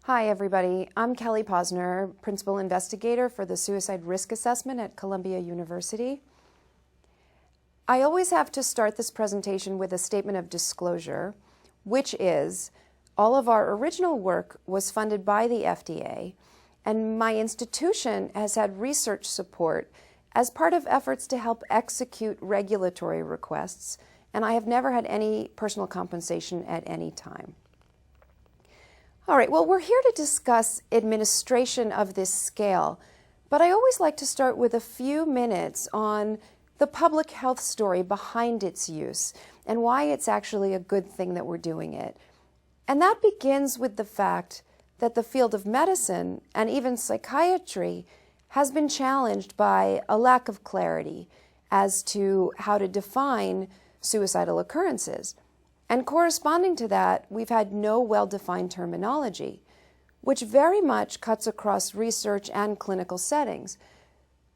Hi, everybody. I'm Kelly Posner, Principal Investigator for the Suicide Risk Assessment at Columbia University. I always have to start this presentation with a statement of disclosure, which is all of our original work was funded by the FDA, and my institution has had research support as part of efforts to help execute regulatory requests, and I have never had any personal compensation at any time. All right, well, we're here to discuss administration of this scale, but I always like to start with a few minutes on the public health story behind its use and why it's actually a good thing that we're doing it. And that begins with the fact that the field of medicine and even psychiatry has been challenged by a lack of clarity as to how to define suicidal occurrences. And corresponding to that, we've had no well-defined terminology, which very much cuts across research and clinical settings.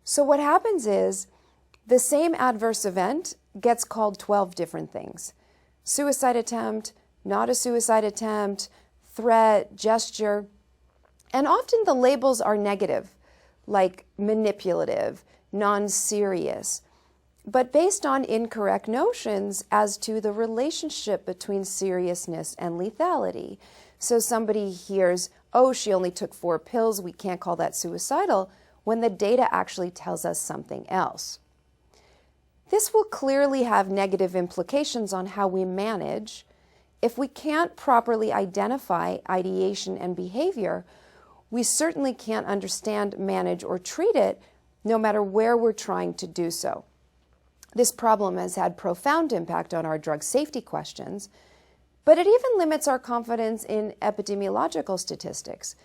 So what happens is the same adverse event gets called 12 different things. Suicide attempt, not a suicide attempt, threat, gesture, and often the labels are negative, like manipulative, non-serious, but based on incorrect notions as to the relationship between seriousness and lethality. So somebody hears, oh, she only took 4 pills, we can't call that suicidal, when the data actually tells us something else. This will clearly have negative implications on how we manage. If we can't properly identify ideation and behavior, we certainly can't understand, manage, or treat it, no matter where we're trying to do so. This problem has had profound impact on our drug safety questions, but it even limits our confidence in epidemiological statistics,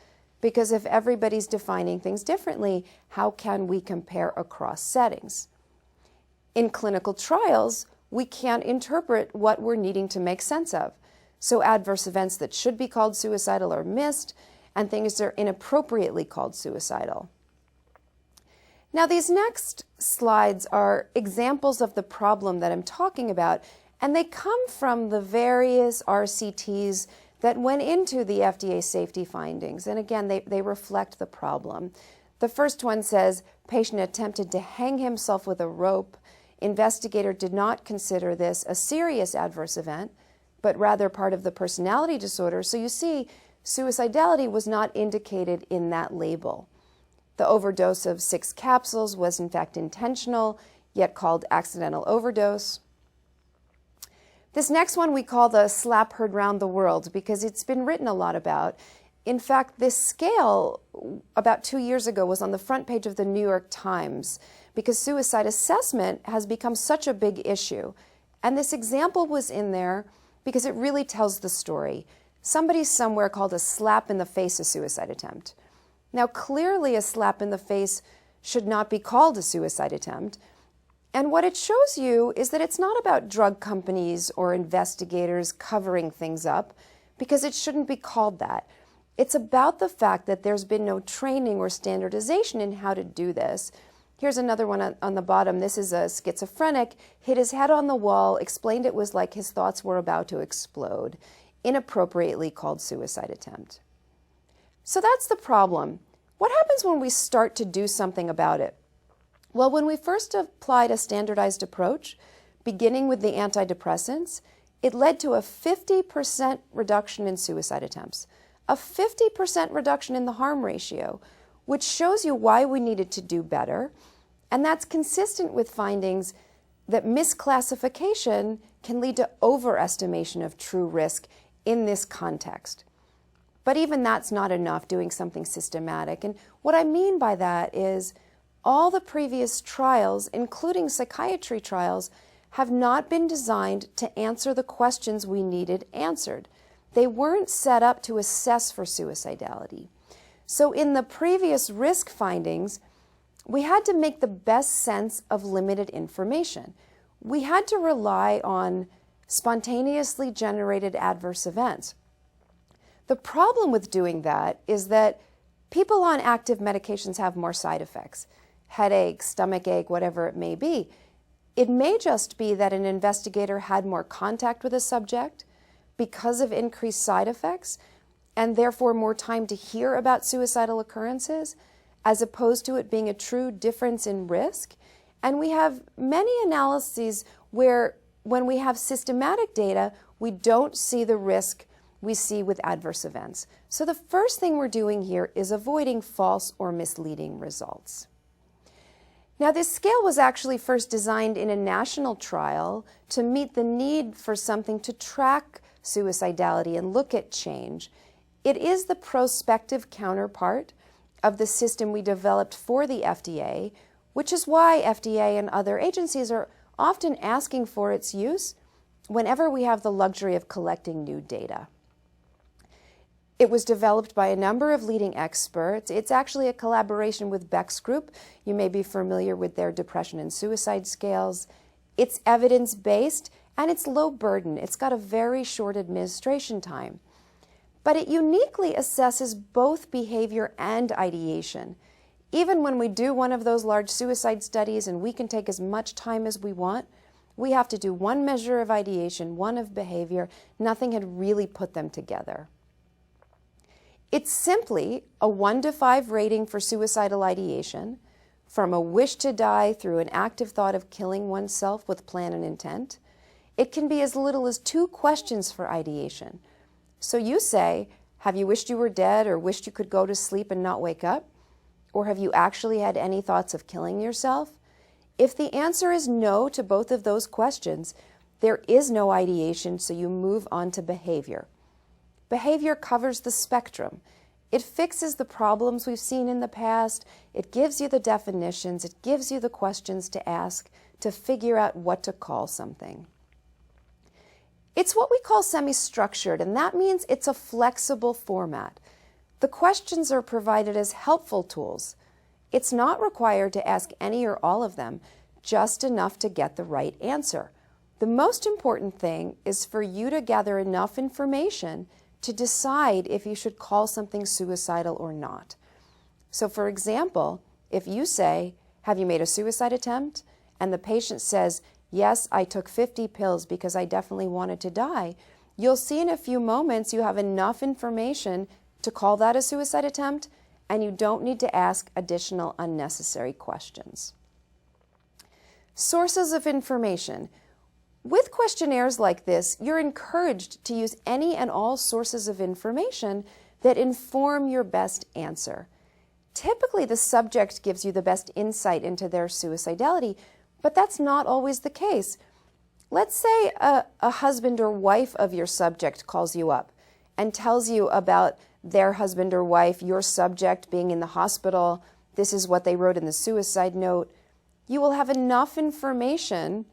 because if everybody's defining things differently, how can we compare across settings? In clinical trials, we can't interpret what we're needing to make sense of. So adverse events that should be called suicidal are missed, and things that are inappropriately called suicidal. Now, these next slides are examples of the problem that I'm talking about, and they come from the various RCTs that went into the FDA safety findings. And again, they reflect the problem. The first one says, patient attempted to hang himself with a rope. Investigator did not consider this a serious adverse event, but rather part of the personality disorder. So you see, suicidality was not indicated in that label. The overdose of 6 capsules was in fact intentional, yet called accidental overdose. This next one we call the slap heard round the world because it's been written a lot about. In fact, this scale about 2 years ago was on the front page of the New York Times because suicide assessment has become such a big issue. And this example was in there because it really tells the story. Somebody somewhere called a slap in the face a suicide attempt. Now, clearly a slap in the face should not be called a suicide attempt. And what it shows you is that it's not about drug companies or investigators covering things up, because it shouldn't be called that. It's about the fact that there's been no training or standardization in how to do this. Here's another one on the bottom. This is a schizophrenic, hit his head on the wall, explained it was like his thoughts were about to explode, inappropriately called suicide attempt. So that's the problem. What happens when we start to do something about it? Well, when we first applied a standardized approach, beginning with the antidepressants, it led to a 50% reduction in suicide attempts, a 50% reduction in the harm ratio, which shows you why we needed to do better. And that's consistent with findings that misclassification can lead to overestimation of true risk in this context. But even that's not enough, doing something systematic. And what I mean by that is all the previous trials, including psychiatry trials, have not been designed to answer the questions we needed answered. They weren't set up to assess for suicidality. So in the previous risk findings, we had to make the best sense of limited information. We had to rely on spontaneously generated adverse events. The problem with doing that is that people on active medications have more side effects, headache, stomach ache, whatever it may be. It may just be that an investigator had more contact with a subject because of increased side effects, and therefore more time to hear about suicidal occurrences, as opposed to it being a true difference in risk. And we have many analyses where when we have systematic data, we don't see the risk we see with adverse events. So the first thing we're doing here is avoiding false or misleading results. Now, this scale was actually first designed in a national trial to meet the need for something to track suicidality and look at change. It is the prospective counterpart of the system we developed for the FDA, which is why FDA and other agencies are often asking for its use whenever we have the luxury of collecting new data. It was developed by a number of leading experts. It's actually a collaboration with Beck's group. You may be familiar with their depression and suicide scales. It's evidence-based and it's low burden. It's got a very short administration time. But it uniquely assesses both behavior and ideation. Even when we do one of those large suicide studies and we can take as much time as we want, we have to do one measure of ideation, one of behavior. Nothing had really put them together. It's simply a 1 to 5 rating for suicidal ideation, from a wish to die through an active thought of killing oneself with plan and intent. It can be as little as 2 questions for ideation. So you say, have you wished you were dead or wished you could go to sleep and not wake up? Or have you actually had any thoughts of killing yourself? If the answer is no to both of those questions, there is no ideation, so you move on to behavior. Behavior covers the spectrum. It fixes the problems we've seen in the past. It gives you the definitions. It gives you the questions to ask to figure out what to call something. It's what we call semi-structured, and that means it's a flexible format. The questions are provided as helpful tools. It's not required to ask any or all of them, just enough to get the right answer. The most important thing is for you to gather enough information to decide if you should call something suicidal or not. So for example, if you say, have you made a suicide attempt? And the patient says, yes, I took 50 pills because I definitely wanted to die, you'll see in a few moments you have enough information to call that a suicide attempt, and you don't need to ask additional unnecessary questions. Sources of information. With questionnaires like this, you're encouraged to use any and all sources of information that inform your best answer. Typically, the subject gives you the best insight into their suicidality, but that's not always the case. Let's say a husband or wife of your subject calls you up and tells you about their husband or wife, your subject being in the hospital. This is what they wrote in the suicide note. You will have enough information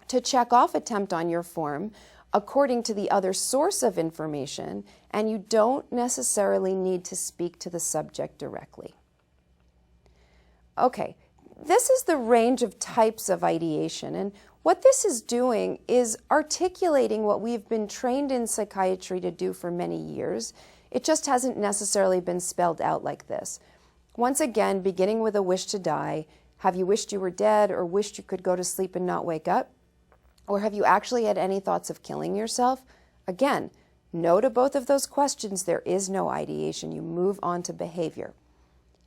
to check off attempt on your form according to the other source of information, and you don't necessarily need to speak to the subject directly. Okay, this is the range of types of ideation, and what this is doing is articulating what we've been trained in psychiatry to do for many years. It just hasn't necessarily been spelled out like this. Once again, beginning with a wish to die, have you wished you were dead or wished you could go to sleep and not wake up? Or have you actually had any thoughts of killing yourself? Again, no to both of those questions, there is no ideation. You move on to behavior.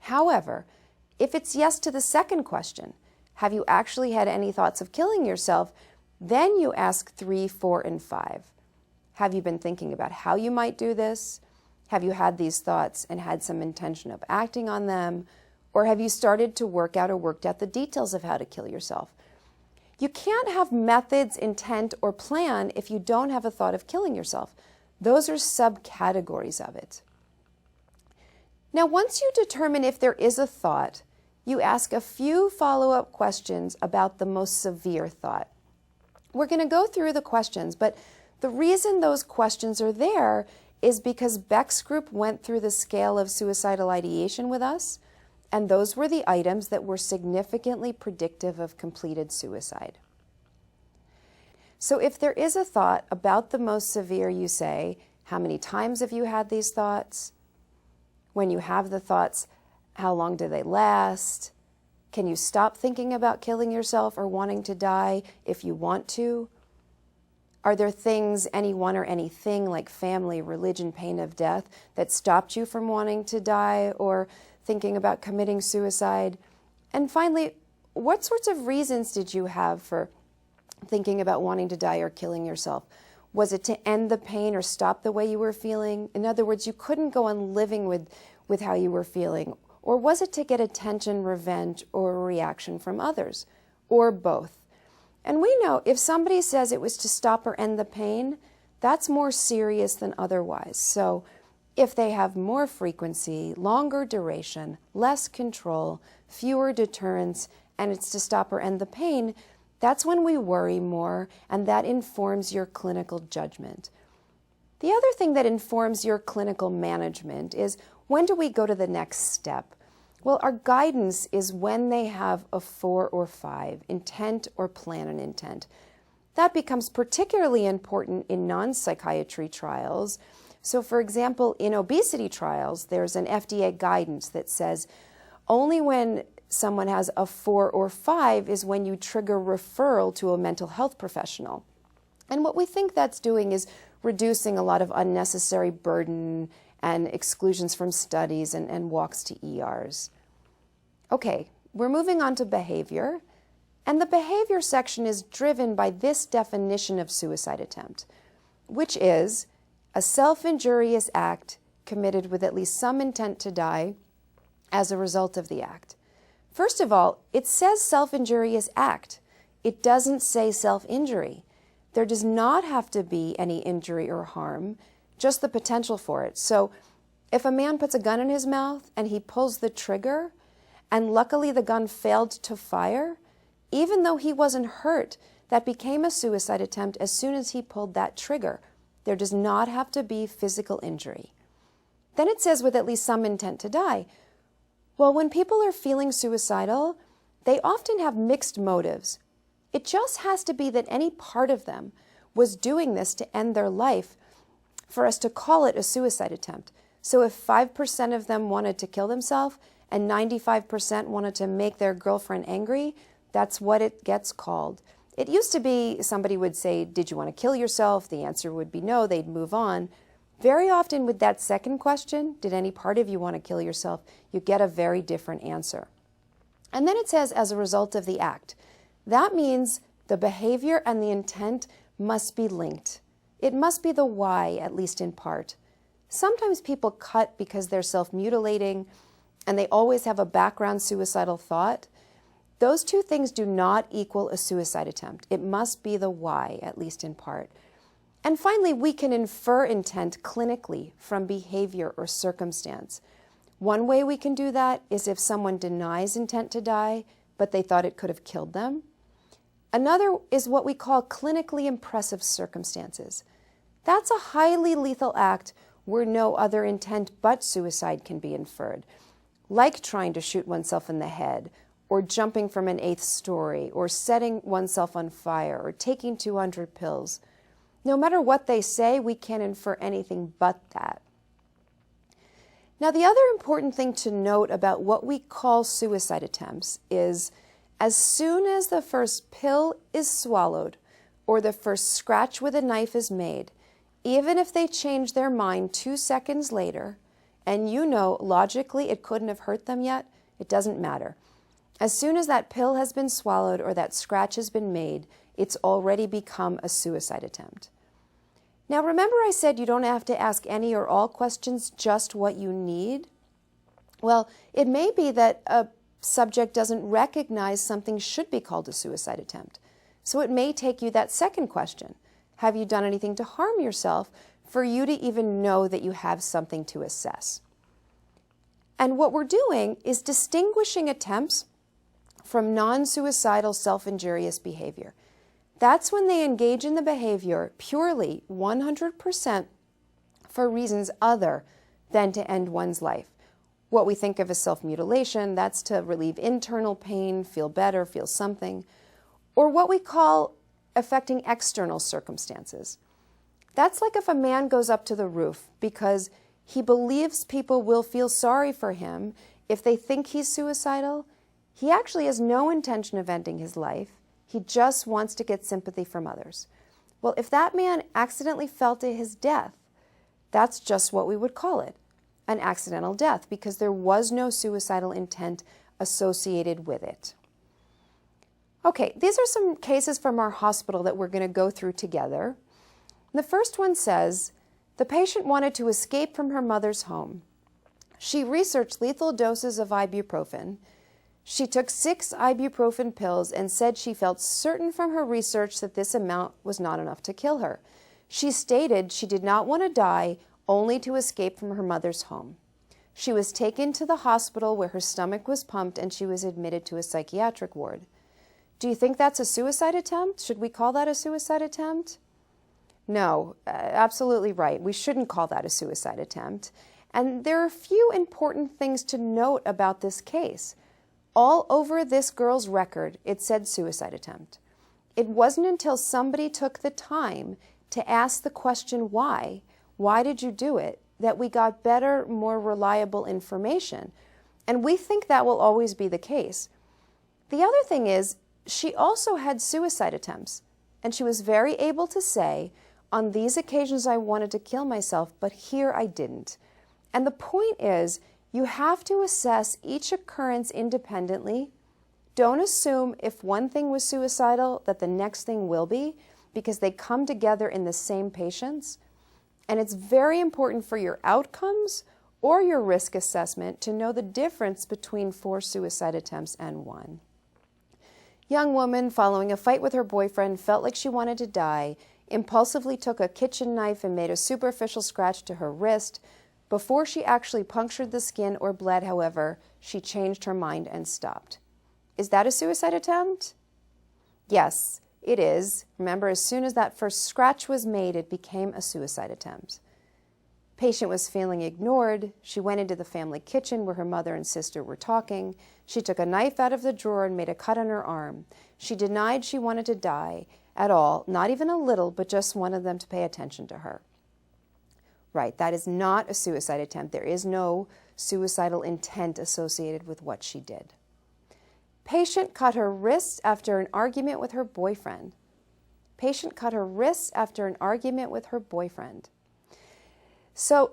However, if it's yes to the second question, have you actually had any thoughts of killing yourself? Then you ask 3, 4, and 5. Have you been thinking about how you might do this? Have you had these thoughts and had some intention of acting on them? Or have you started to work out or worked out the details of how to kill yourself? You can't have methods, intent, or plan if you don't have a thought of killing yourself. Those are subcategories of it. Now, once you determine if there is a thought, you ask a few follow-up questions about the most severe thought. We're going to go through the questions, but the reason those questions are there is because Beck's group went through the scale of suicidal ideation with us, and those were the items that were significantly predictive of completed suicide. So if there is a thought about the most severe, you say, how many times have you had these thoughts? When you have the thoughts, how long do they last? Can you stop thinking about killing yourself or wanting to die if you want to? Are there things, anyone or anything like family, religion, pain of death, that stopped you from wanting to die or thinking about committing suicide? And finally, what sorts of reasons did you have for thinking about wanting to die or killing yourself? Was it to end the pain or stop the way you were feeling? In other words, you couldn't go on living with how you were feeling. Or was it to get attention, revenge, or a reaction from others? Or both? And we know if somebody says it was to stop or end the pain, that's more serious than otherwise. So if they have more frequency, longer duration, less control, fewer deterrents, and it's to stop or end the pain, that's when we worry more, and that informs your clinical judgment. The other thing that informs your clinical management is, when do we go to the next step? Well, our guidance is when they have a 4 or 5, intent or plan an intent. That becomes particularly important in non-psychiatry trials. So, for example, in obesity trials, there's an FDA guidance that says only when someone has a 4 or 5 is when you trigger referral to a mental health professional. And what we think that's doing is reducing a lot of unnecessary burden and exclusions from studies and walks to ERs. Okay, we're moving on to behavior. And the behavior section is driven by this definition of suicide attempt, which is a self-injurious act committed with at least some intent to die as a result of the act. First of all, it says self-injurious act. It doesn't say self-injury. There does not have to be any injury or harm, just the potential for it. So if a man puts a gun in his mouth and he pulls the trigger, and luckily the gun failed to fire, even though he wasn't hurt, that became a suicide attempt as soon as he pulled that trigger. There does not have to be physical injury. Then it says with at least some intent to die. Well, when people are feeling suicidal, they often have mixed motives. It just has to be that any part of them was doing this to end their life for us to call it a suicide attempt. So if 5% of them wanted to kill themselves and 95% wanted to make their girlfriend angry, that's what it gets called. It used to be somebody would say, did you want to kill yourself? The answer would be no, they'd move on. Very often with that second question, did any part of you want to kill yourself, you get a very different answer. And then it says, as a result of the act. That means the behavior and the intent must be linked. It must be the why, at least in part. Sometimes people cut because they're self-mutilating and they always have a background suicidal thought. Those two things do not equal a suicide attempt. It must be the why, at least in part. And finally, we can infer intent clinically from behavior or circumstance. One way we can do that is if someone denies intent to die, but they thought it could have killed them. Another is what we call clinically impressive circumstances. That's a highly lethal act where no other intent but suicide can be inferred, like trying to shoot oneself in the head, or jumping from an 8th story, or setting oneself on fire, or taking 200 pills. No matter what they say, we can't infer anything but that. Now, the other important thing to note about what we call suicide attempts is, as soon as the first pill is swallowed, or the first scratch with a knife is made, even if they change their mind 2 seconds later, and you know logically it couldn't have hurt them yet, it doesn't matter. As soon as that pill has been swallowed or that scratch has been made, it's already become a suicide attempt. Now, remember I said you don't have to ask any or all questions, just what you need? Well, it may be that a subject doesn't recognize something should be called a suicide attempt. So it may take you that second question. Have you done anything to harm yourself for you to even know that you have something to assess? And what we're doing is distinguishing attempts from non-suicidal self-injurious behavior. That's when they engage in the behavior purely 100% for reasons other than to end one's life. What we think of as self-mutilation, that's to relieve internal pain, feel better, feel something, or what we call affecting external circumstances. That's like if a man goes up to the roof because he believes people will feel sorry for him if they think he's suicidal. He actually has no intention of ending his life. He just wants to get sympathy from others. Well, if that man accidentally fell to his death, that's just what we would call it, an accidental death, because there was no suicidal intent associated with it. Okay, these are some cases from our hospital that we're going to go through together. The first one says, the patient wanted to escape from her mother's home. She researched lethal doses of ibuprofen. She took 6 ibuprofen pills and said she felt certain from her research that this amount was not enough to kill her. She stated she did not want to die, only to escape from her mother's home. She was taken to the hospital where her stomach was pumped and she was admitted to a psychiatric ward. Do you think that's a suicide attempt? Should we call that a suicide attempt? No, absolutely right. We shouldn't call that a suicide attempt. And there are a few important things to note about this case. All over this girl's record, it said suicide attempt. It wasn't until somebody took the time to ask the question why did you do it, that we got better, more reliable information. And we think that will always be the case. The other thing is, she also had suicide attempts, and she was very able to say, on these occasions I wanted to kill myself, but here I didn't. And the point is, you have to assess each occurrence independently. Don't assume if one thing was suicidal that the next thing will be, because they come together in the same patients. And it's very important for your outcomes or your risk assessment to know the difference between 4 suicide attempts and 1. Young woman following a fight with her boyfriend felt like she wanted to die, impulsively took a kitchen knife and made a superficial scratch to her wrist. Before she actually punctured the skin or bled, however, she changed her mind and stopped. Is that a suicide attempt? Yes, it is. Remember, as soon as that first scratch was made, it became a suicide attempt. Patient was feeling ignored. She went into the family kitchen where her mother and sister were talking. She took a knife out of the drawer and made a cut on her arm. She denied she wanted to die at all, not even a little, but just wanted them to pay attention to her. Right, that is not a suicide attempt. There is no suicidal intent associated with what she did. Patient cut her wrists after an argument with her boyfriend. Patient cut her wrists after an argument with her boyfriend. So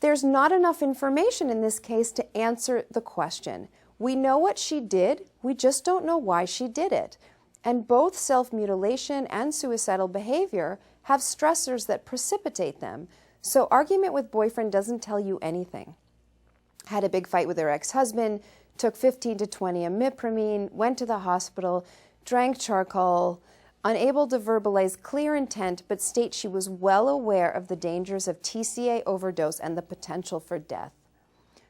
there's not enough information in this case to answer the question. We know what she did, we just don't know why she did it. And both self-mutilation and suicidal behavior have stressors that precipitate them. So argument with boyfriend doesn't tell you anything. Had a big fight with her ex-husband, took 15 to 20 imipramine, went to the hospital, drank charcoal, unable to verbalize clear intent, but states she was well aware of the dangers of TCA overdose and the potential for death.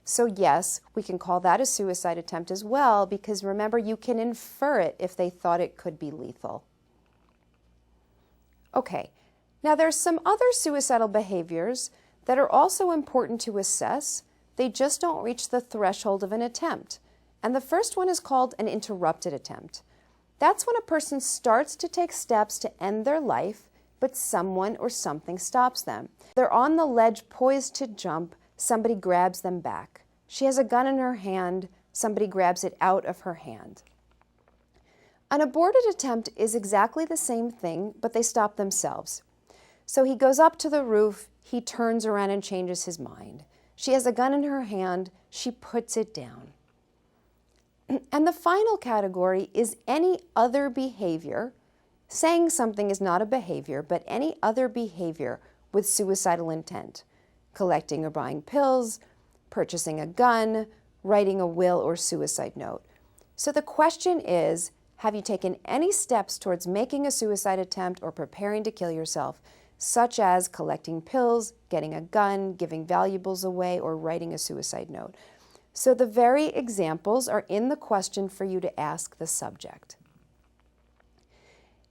So yes, we can call that a suicide attempt as well, because remember, you can infer it if they thought it could be lethal. Okay, now there's some other suicidal behaviors that are also important to assess. They just don't reach the threshold of an attempt. And the first one is called an interrupted attempt. That's when a person starts to take steps to end their life, but someone or something stops them. They're on the ledge poised to jump, somebody grabs them back. She has a gun in her hand, somebody grabs it out of her hand. An aborted attempt is exactly the same thing, but they stop themselves. So he goes up to the roof, he turns around and changes his mind. She has a gun in her hand, she puts it down. And the final category is any other behavior. Saying something is not a behavior, but any other behavior with suicidal intent. Collecting or buying pills, purchasing a gun, writing a will or suicide note. So the question is, have you taken any steps towards making a suicide attempt or preparing to kill yourself, such as collecting pills, getting a gun, giving valuables away, or writing a suicide note? So the very examples are in the question for you to ask the subject.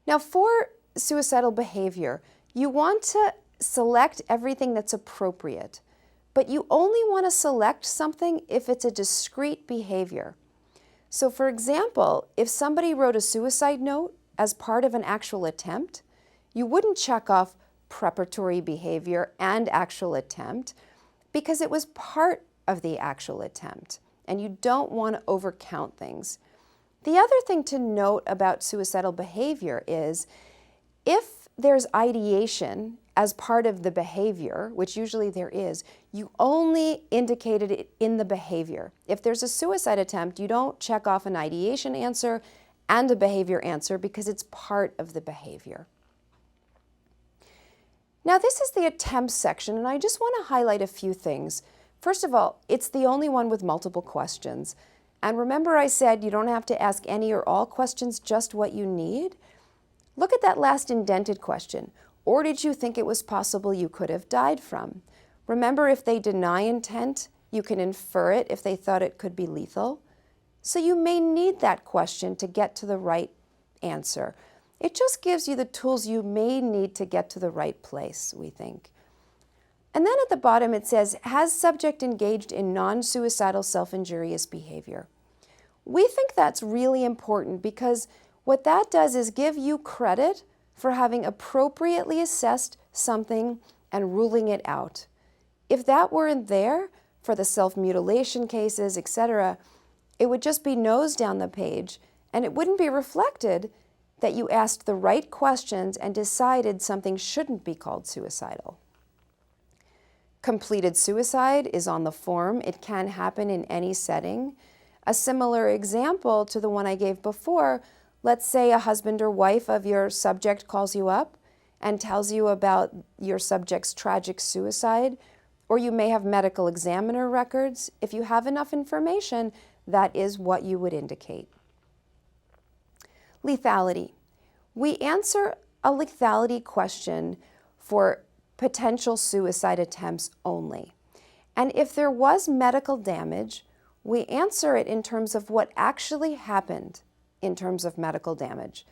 Now for suicidal behavior, you want to select everything that's appropriate, but you only want to select something if it's a discrete behavior. So for example, if somebody wrote a suicide note as part of an actual attempt, you wouldn't check off preparatory behavior and actual attempt because it was part of the actual attempt, and you don't want to overcount things. The other thing to note about suicidal behavior is if there's ideation as part of the behavior, which usually there is, you only indicated it in the behavior. If there's a suicide attempt, you don't check off an ideation answer and a behavior answer because it's part of the behavior. Now, this is the attempts section, and I just want to highlight a few things. First of all, it's the only one with multiple questions. And remember I said you don't have to ask any or all questions, just what you need? Look at that last indented question. Or did you think it was possible you could have died from? Remember, if they deny intent, you can infer it if they thought it could be lethal. So you may need that question to get to the right answer. It just gives you the tools you may need to get to the right place, we think. And then at the bottom it says, has subject engaged in non-suicidal self-injurious behavior? We think that's really important because what that does is give you credit for having appropriately assessed something and ruling it out. If that weren't there for the self-mutilation cases, etc., it would just be nose down the page, and it wouldn't be reflected that you asked the right questions and decided something shouldn't be called suicidal. Completed suicide is on the form. It can happen in any setting. A similar example to the one I gave before, let's say a husband or wife of your subject calls you up and tells you about your subject's tragic suicide, or you may have medical examiner records. If you have enough information, that is what you would indicate. Lethality. We answer a lethality question for potential suicide attempts only. And if there was medical damage, we answer it in terms of what actually happened in terms of medical damage.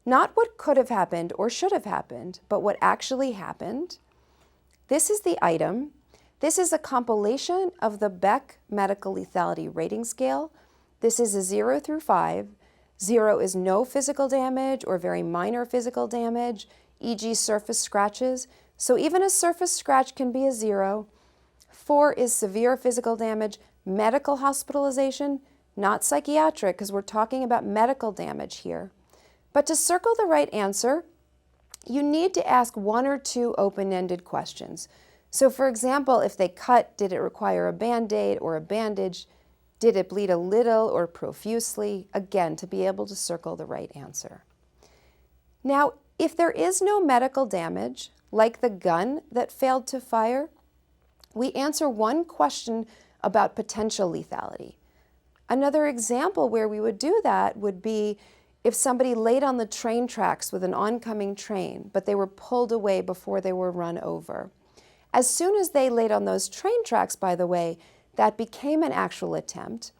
Not what could have happened or should have happened, but what actually happened. This is the item. This is a compilation of the Beck Medical Lethality Rating Scale. This is a 0 through 5. 0 is no physical damage or very minor physical damage, e.g. surface scratches. So even a surface scratch can be a 0. 4 is severe physical damage, medical hospitalization, not psychiatric, because we're talking about medical damage here. But to circle the right answer, you need to ask one or two open-ended questions. So for example, if they cut, did it require a Band-Aid or a bandage? Did it bleed a little or profusely? Again, to be able to circle the right answer. Now, if there is no medical damage, like the gun that failed to fire, we answer one question about potential lethality. Another example where we would do that would be if somebody laid on the train tracks with an oncoming train, but they were pulled away before they were run over. As soon as they laid on those train tracks, by the way, that became an actual attempt,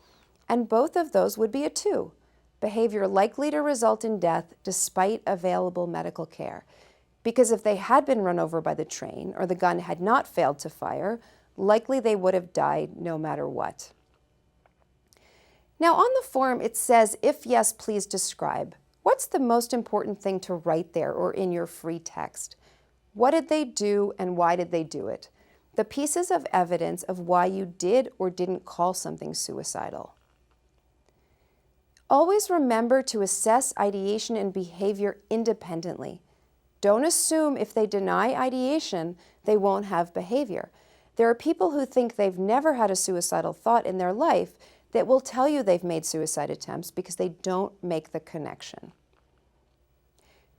and both of those would be a 2. Behavior likely to result in death despite available medical care. Because if they had been run over by the train or the gun had not failed to fire, likely they would have died no matter what. Now on the form it says, if yes, please describe. What's the most important thing to write there or in your free text? What did they do and why did they do it? The pieces of evidence of why you did or didn't call something suicidal. Always remember to assess ideation and behavior independently. Don't assume if they deny ideation, they won't have behavior. There are people who think they've never had a suicidal thought in their life that will tell you they've made suicide attempts because they don't make the connection.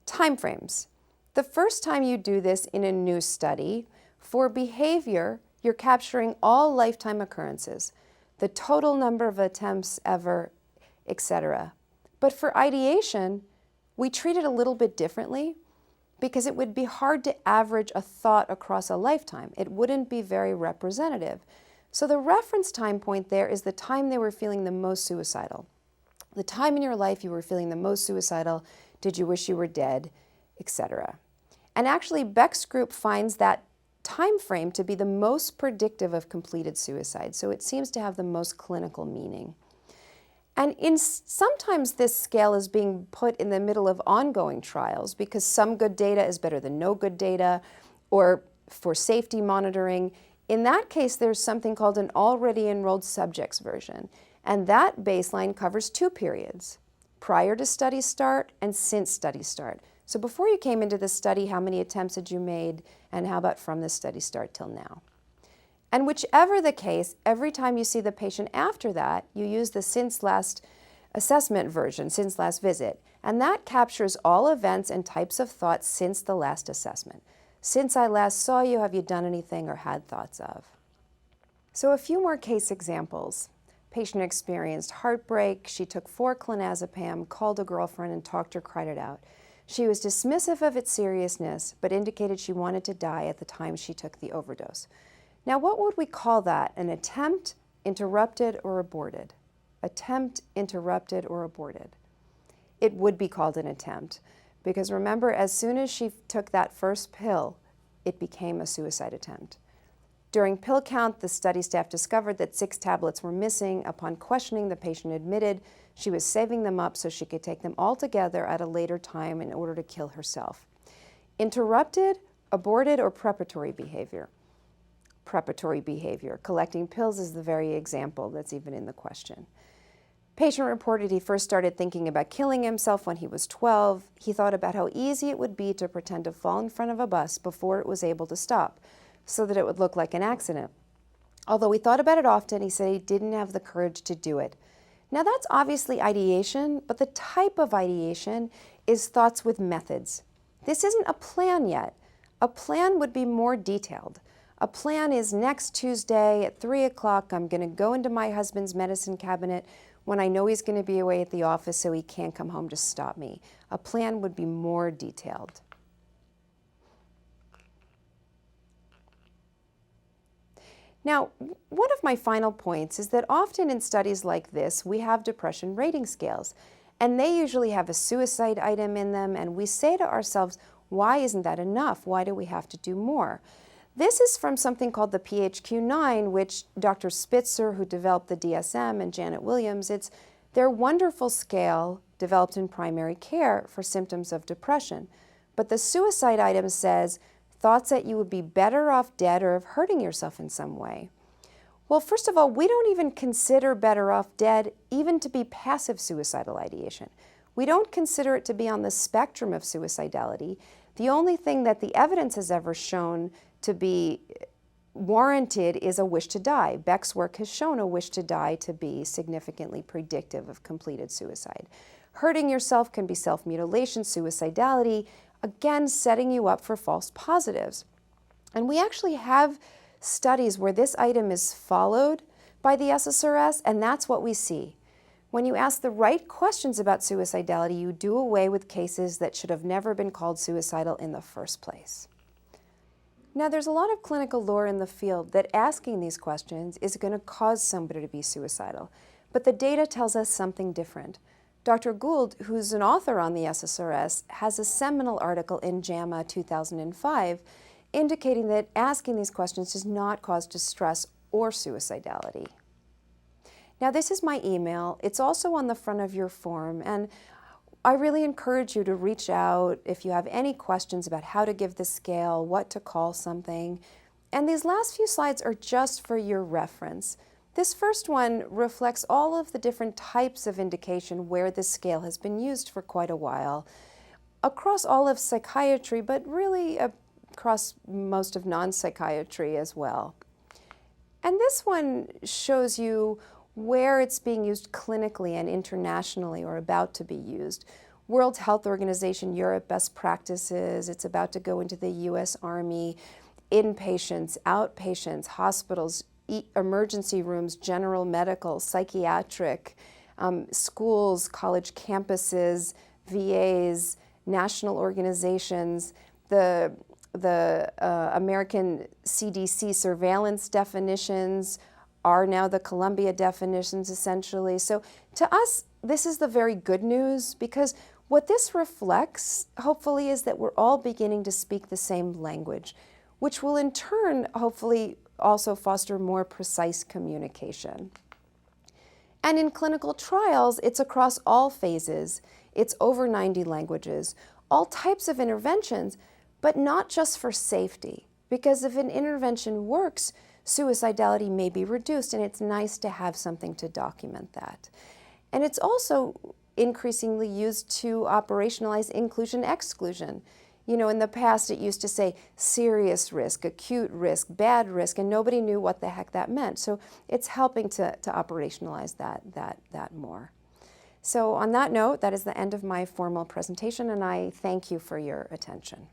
Timeframes. The first time you do this in a new study, for behavior, you're capturing all lifetime occurrences, the total number of attempts ever, etc. But for ideation, we treat it a little bit differently because it would be hard to average a thought across a lifetime. It wouldn't be very representative. So the reference time point there is the time they were feeling the most suicidal. The time in your life you were feeling the most suicidal, did you wish you were dead, etc. And actually Beck's group finds that time frame to be the most predictive of completed suicide, so it seems to have the most clinical meaning. And sometimes this scale is being put in the middle of ongoing trials because some good data is better than no good data, or for safety monitoring. In that case, there's something called an already enrolled subjects version, and that baseline covers 2 periods, prior to study start and since study start. So before you came into the study, how many attempts had you made, and how about from the study start till now? And whichever the case, every time you see the patient after that, you use the since last assessment version, since last visit, and that captures all events and types of thoughts since the last assessment. Since I last saw you, have you done anything or had thoughts of? So a few more case examples. Patient experienced heartbreak. She took 4 clonazepam, called a girlfriend, and talked her, cried it out. She was dismissive of its seriousness, but indicated she wanted to die at the time she took the overdose. Now, what would we call that? An attempt, interrupted, or aborted? Attempt, interrupted, or aborted? It would be called an attempt, because remember, as soon as she took that first pill, it became a suicide attempt. During pill count, the study staff discovered that 6 tablets were missing. Upon questioning, the patient admitted she was saving them up so she could take them all together at a later time in order to kill herself. Interrupted, aborted, or preparatory behavior? Preparatory behavior. Collecting pills is the very example that's even in the question. Patient reported he first started thinking about killing himself when he was 12. He thought about how easy it would be to pretend to fall in front of a bus before it was able to stop, so that it would look like an accident. Although he thought about it often, he said he didn't have the courage to do it. Now that's obviously ideation, but the type of ideation is thoughts with methods. This isn't a plan yet. A plan would be more detailed. A plan is next Tuesday at 3 o'clock, I'm going to go into my husband's medicine cabinet when I know he's going to be away at the office so he can't come home to stop me. A plan would be more detailed. Now, one of my final points is that often in studies like this, we have depression rating scales, and they usually have a suicide item in them, and we say to ourselves, why isn't that enough? Why do we have to do more? This is from something called the PHQ-9, which Dr. Spitzer, who developed the DSM, and Janet Williams, it's their wonderful scale developed in primary care for symptoms of depression. But the suicide item says, thoughts that you would be better off dead or of hurting yourself in some way. Well, first of all, we don't even consider better off dead even to be passive suicidal ideation. We don't consider it to be on the spectrum of suicidality. The only thing that the evidence has ever shown to be warranted is a wish to die. Beck's work has shown a wish to die to be significantly predictive of completed suicide. Hurting yourself can be self-mutilation, suicidality, again, setting you up for false positives. And we actually have studies where this item is followed by the SSRS, and that's what we see. When you ask the right questions about suicidality, you do away with cases that should have never been called suicidal in the first place. Now, there's a lot of clinical lore in the field that asking these questions is going to cause somebody to be suicidal, but the data tells us something different. Dr. Gould, who's an author on the SSRS, has a seminal article in JAMA 2005 indicating that asking these questions does not cause distress or suicidality. Now, this is my email. It's also on the front of your form, and I really encourage you to reach out if you have any questions about how to give the scale, what to call something. And these last few slides are just for your reference. This first one reflects all of the different types of indication where this scale has been used for quite a while, across all of psychiatry, but really across most of non-psychiatry as well. And this one shows you where it's being used clinically and internationally or about to be used. World Health Organization, Europe, best practices. It's about to go into the US Army, inpatients, outpatients, hospitals, emergency rooms, general medical, psychiatric, schools, college campuses, VAs, national organizations, the American CDC surveillance definitions are now the Columbia definitions, essentially. So to us, this is the very good news, because what this reflects, hopefully, is that we're all beginning to speak the same language, which will in turn, hopefully, also foster more precise communication. And in clinical trials, it's across all phases. It's over 90 languages, all types of interventions, but not just for safety, because if an intervention works, suicidality may be reduced, and it's nice to have something to document that. And it's also increasingly used to operationalize inclusion-exclusion. You know, in the past it used to say serious risk, acute risk, bad risk, and nobody knew what the heck that meant. So it's helping to operationalize that more. So on that note, that is the end of my formal presentation, and I thank you for your attention.